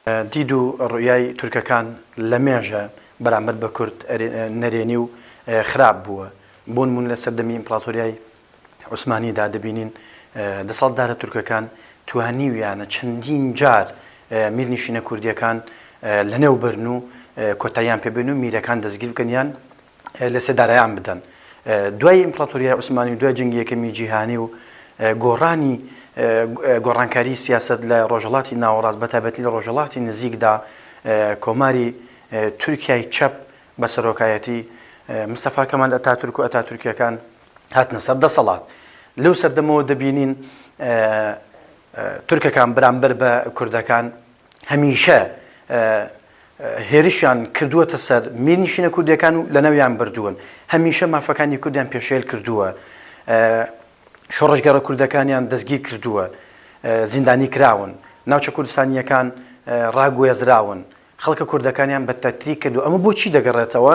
دید و ڕویای تورکەکان لە مێژە بەرامبەر بە کورد نەرێنی و خراپ بووە. بوونمون لە سەردەمی ئیمپراتۆریای عوسمانیدا دەبینین دەسەڵاتدارە تورکەکان توانیویانە چەندین جار میرنشینە کوردیەکان لە نێو برن و کۆتاییان پێبێن و میرەکان دەستگیر بکەنیان لە سێدارایان بدەن. دوای ئیمپراتۆریای عوسمانی و دوای جەنگی یەکەمی جیهانی و گۆڕانکاری سیاست لە ڕۆژهەڵاتی ناوەڕاست بەتایبەتی لە ڕۆژهەڵاتی نزیکدا کۆماری تورکیای چەپ بە سەرۆکایەتی مستەفا کەمال ئەتاتورک و ئەتاتورکیەکان هاتنە سەر دەسەڵات. لەو سەردەمەوە دەبینین تورکەکان بەرامبەر بە کوردەکان هەمیشە هێرشیان کردووەتە سەر میرنشینە کوردیەکان و لە نەویان بردوون. هەمیشە مافەکانی کوردیان پێشێل کردووە، شۆڕژگەڕە کوردەکانیان دەستگیر کردووە، زیندانی کراون، ناوچە کوردستانیەکان ڕاگوێزراون، خەڵکە کوردەکانیان بە تەتری کردو. ئەمە بۆچی دەگەڕێتەوە؟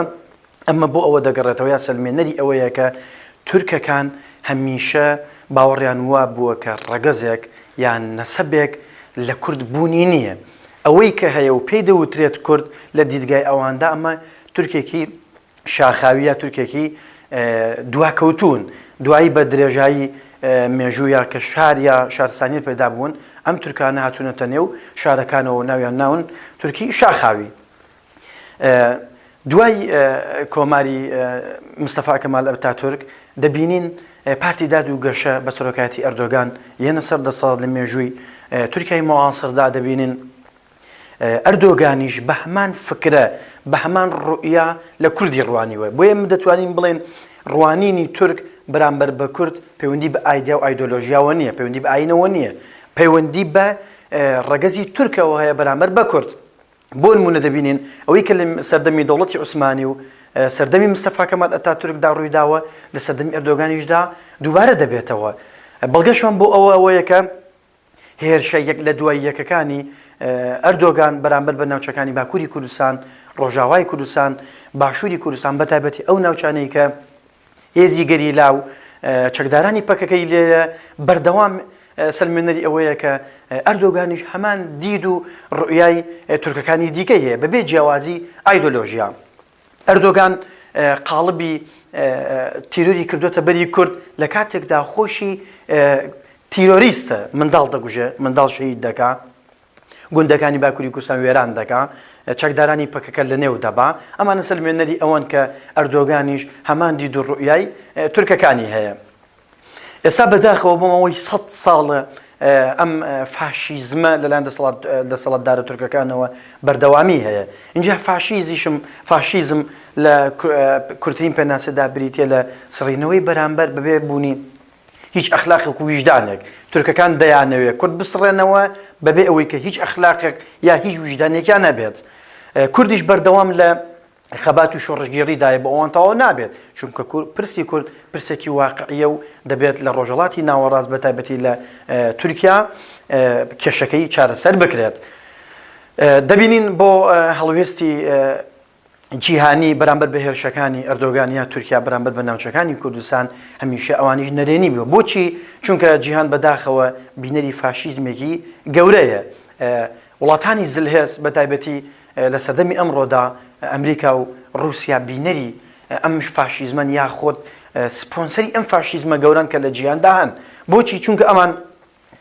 ئەمە بۆ ئەوە دەگەڕێتەوە یا سەلمێنەری ئەوەیە کە تورکەکان هەمیشە باوەڕیان وا بووە کە ڕەگەزێک یان نەسەبێک لە کورد بوونی نییە. ئەوەی کە هەیە و پێی دەوترێت کورد لە دیدگای ئەواندا ئەمە تورکێکی شاخاویە، تورکێکی دواکەوتون. دوایی بە درێژایی مێژوویە کە شاریا شارستانی پێدا بوون، ئەم تورکانە هاتوونەتە نێو شارەکانەوە ناویان ناون تورکی شاخاوی. دوای کۆماری مستەفا کەمال ئەتاتورک دەبینین پارتی داد و گەشە بە سەرۆکایەتی ئەردۆگان یەنە سەر دەسەڵات لە مێژووی تورکیای مۆعاسردا دەبینین ئەردۆگانیش بە هەمان فکرە بە هەمان ڕوئیا لە کوردی ڕوانیوە. بۆیە من دەتوانین بڵێن ڕوانینی تورک بەرامبەر بە کورد پەیوەندی بە ئایدیا و ئایدۆلۆژیاوە نییە، پەیوەندی بە ئاینەوە نییە، پەیوەندی بە ڕەگەزی تورکەوە هەیە بەرامبەر بە کورد. بۆ نمونە دەبینین ئەوەی کە لە سەردەمی دەوڵەتی عوسمانی و سەردەمی مستەفا کەمال ئەتاتورکدا ڕوویداوە لە سەردەمی ئەردۆگانیشدا دووبارە دەبێتەوە. بەڵگەشمان بۆ ئەوەیە کە هێرشە یەک لە دوای یەکەکانی ئەردۆگان بەرامبەر بە ناوچەکانی باکووری کوردستان، ڕۆژاوای کوردستان، باشووری کوردستان بەتایبەتی ئەو ناوچانەی کە هێزی گەریلا و چەکدارانی پەکەکەی لێیە بەردەوام سەلمێنەری ئەوەیە کە ئەردۆگانیش هەمان دید و ڕوئیای تورکەکانی دیکەی هەیە بەبێ جیاوازی ئایدۆلۆژیا. ئەردۆگان قاڵبی تیرۆری کردوتە بەری کورد لە کاتێکدا خۆشی تیرۆریستە منداڵ دەگوژێ، منداڵ شەهید دەکا، گوندەکانی باکووری کوردستان وێران دەکا، چەکدارانی پەکەکە لە نێو دەبا. ئەمانە سەلمێنەری ئەوەن کە ئەردۆگانیش هەمان دید و ڕوئیای تورکەکانی هەیە. ئێستا بەداخەوە بۆمەوەی 100 ساڵە ئەم فاشیزمە لەلایەن دەسەڵاتدارە تورکەکانەوە بەردەوامی هەیە. اینجا فاشیزم لە کورتترین پێناسەدا بریتە لە سڕینەوەی بەرامبەر بەبێ بوونی هیچ ئەخلاقێک و ویژدانێک. تورکەکان دەیانەوێت کورد بسڕێنەوە بەبێ ئەوەی کە هیچ ئەخلاقێک یا هیچ ویژدانێکیان نەبێت. کوردیش بەردەوام لە خەبات و شۆڕژگیریدایە بە ئەوان تەواو نابێت، چونکە پرسی کورد پرسێکی واقعیە و دەبێت لە ڕۆژهەڵاتی ناوەڕاست بەتایبەتی لە تورکیا کێشەکەی چارەسەر بکرێت. دەبینین بۆ هەڵوێستی جیهانی بەرامبەر بە هێرشەکانی ئەردۆگان یا تورکیا بەرامبەر بە ناوچەکانی کوردستان هەمیشە ئەوانیش نەرێنی بووە. بۆچی؟ چونکە جیهان بەداخەوە بینەری فاشیزمێکی گەورەیە. وڵاتانی زلهێز بەتایبەتی لە سەردەمی ئەمڕۆدا ئەمریکا و رووسیا بینەری ئەم فاشیزمەن یاخۆت سپۆنسەری ئەم فاشیزمە گەوران کە لە جیهاندا هەن. بۆچی؟ چونکە ئەمان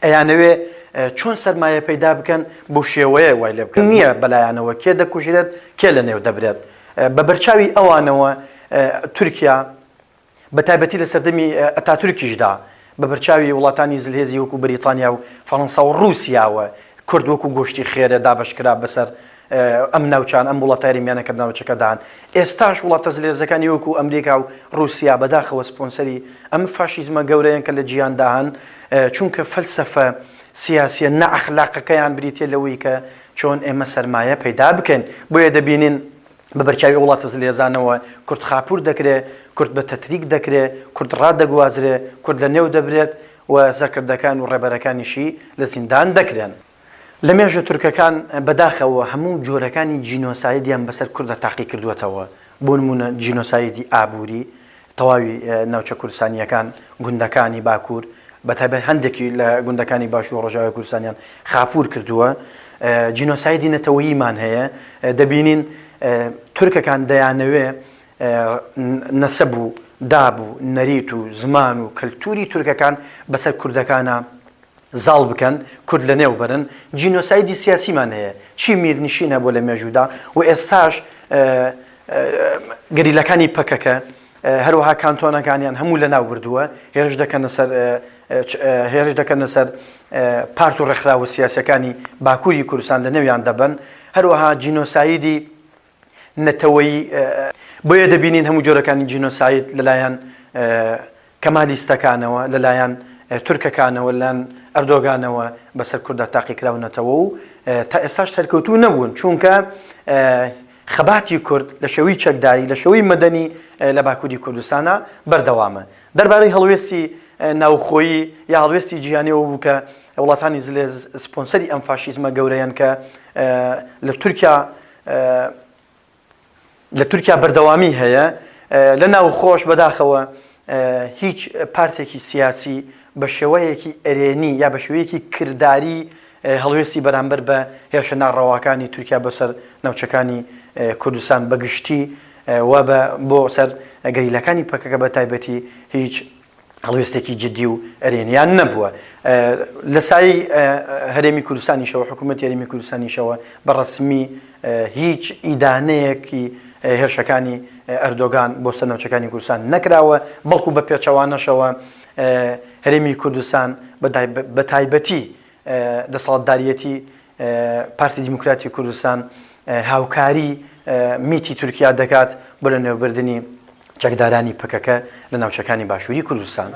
ئەیانەوێ چۆن سەرمایە پەیدا بکەن بۆ شێوەیە وای لێ بکەن، نییە بەلایەنەوە کێ دەکوژرێت کێ لە نێو دەبرێت. بە بەرچاوی ئەوانەوە تورکیا بەتایبەتی لە سەردەمی ئەتاتورکیشدا بە بەرچاوی وڵاتانی زلهێزی وەکو بریتانیا و فەڕەنسا و رووسیاوە کورد وەکو گۆشتی خێرە دابەشکرا بەسەر ئەم ناوچان ئەم وڵاتای ریمیانەکە ناوچەکەدان. ئێستاش وڵاتە زلێزەکانی وەکو ئەمریکا و رووسیا بەداخەوە سپۆنسەری ئەم فاشیزمە گەورەیان کە لە جیهاندا هەن، چونکە فەلسەفە سیاسیە نەئەخلاقەکەیان بریتە لەوەی کە چۆن ئێمە سەرمایە پەیدا بکەین. بۆیە دەبینین بە بەرچاوی وڵاتە زلێزانەوە کورد خاپوور دەکرێت، کورد بە تەتریک دەکرێت، کورد ڕادەگوازرێت، کورد لە نێو دەبرێت و زەرکردەکان و ڕێبەرەکانیشی لە زیندان دەکرێن. لە مێژە تورکەکان بەداخەوە هەموو جۆرەکانی جینۆسایدیان بەسەر کوردە تاقی کردوێتەوە. بۆ نمونە جینۆسایدی ئابووری تەواوی ناوچە کوردستانیەکان گوندەکانی باکوور بەتایبەت هەندێکی لە گوندەکانی باشوور و ڕۆژاوای کوردستانیان خاپوور کردووە. جینۆسایدی نەتەوەییمان هەیە دەبینین تورکەکان دەیانەوێ نەسەب و داب و نەریت و زمان و کەلتوری تورکەکان بەسەر کوردەکانە زاڵ بکەن کورد لە نێو بەرن جینۆسایدی سیاسیمان هەیە چی میرنشینە بۆ لە مێژوودا و ئێستاش گەریلەکانی پەکەکە هەروەها کانتۆنەکانیان هەموو لە ناو بردووە هێرش دەکەنە سەر پارت و ڕێکخراوە سیاسەکانی باکووری کوردستان لە نێویان دەبن هەروەها جینۆسایدی نەتەوەیی بۆیە دەبینین هەموو جۆرەکانی جینۆساید لەلایەن کەمالیستەکانەوە لەلایەن تورکەکانەوە لەلایەن ئەردۆگانەوە بەسەر کوردە تاقیکراونەتەوە و تا ئێستاش سەرکەوتوو نەبوون چونکە خەباتی کورد لە شێوەی چەکداری لە شێوەی مەدەنی لە باکووری کوردستانە بەردەوامە دەربارەی هەڵوێستی ناوخۆیی یا هەڵوێستی جیهانیەوە بوو کە وڵاتانی زلێ سپۆنسەری ئەم فاشیزمە گەورەیان کە لە تورکیا بەردەوامی هەیە لە ناوخۆش بەداخەوە هیچ پارتێکی سیاسی بە شێوەیەکی ئەرێنی یا بە شێوەیەکی کردداری هەڵوێستی بەرامبەر بە هێرشە ناڕەواکانی تورکیا بەسەر ناوچەکانی کوردستان بەگشتی و بۆ سەر گەریلەکانی پەکەکە بە تایبەتی هیچ هەڵوێستێکی جددی و ئەرێنیان نەبووە لە سای هەرێمی کوردستانیشەوە حکوومەت هەرێمی کوردستانیشەوە بە ڕەسمی هیچ ئیدانەیەکی هێرشەکانی ئەردۆگان بۆ سەر ناوچەکانی کوردستان نەکراوە بەڵکو بە پێچەوانەشەوە هەرێمی کوردستان بە تایبەتی دەسەڵاتداریەتی پارتی دیموکراتی کوردستان هاوکاری میتی تورکیا دەکات بۆ لە نێوبردننی چەکدارانی پەکەکە لە ناوچەکانی باشووری کوردستان.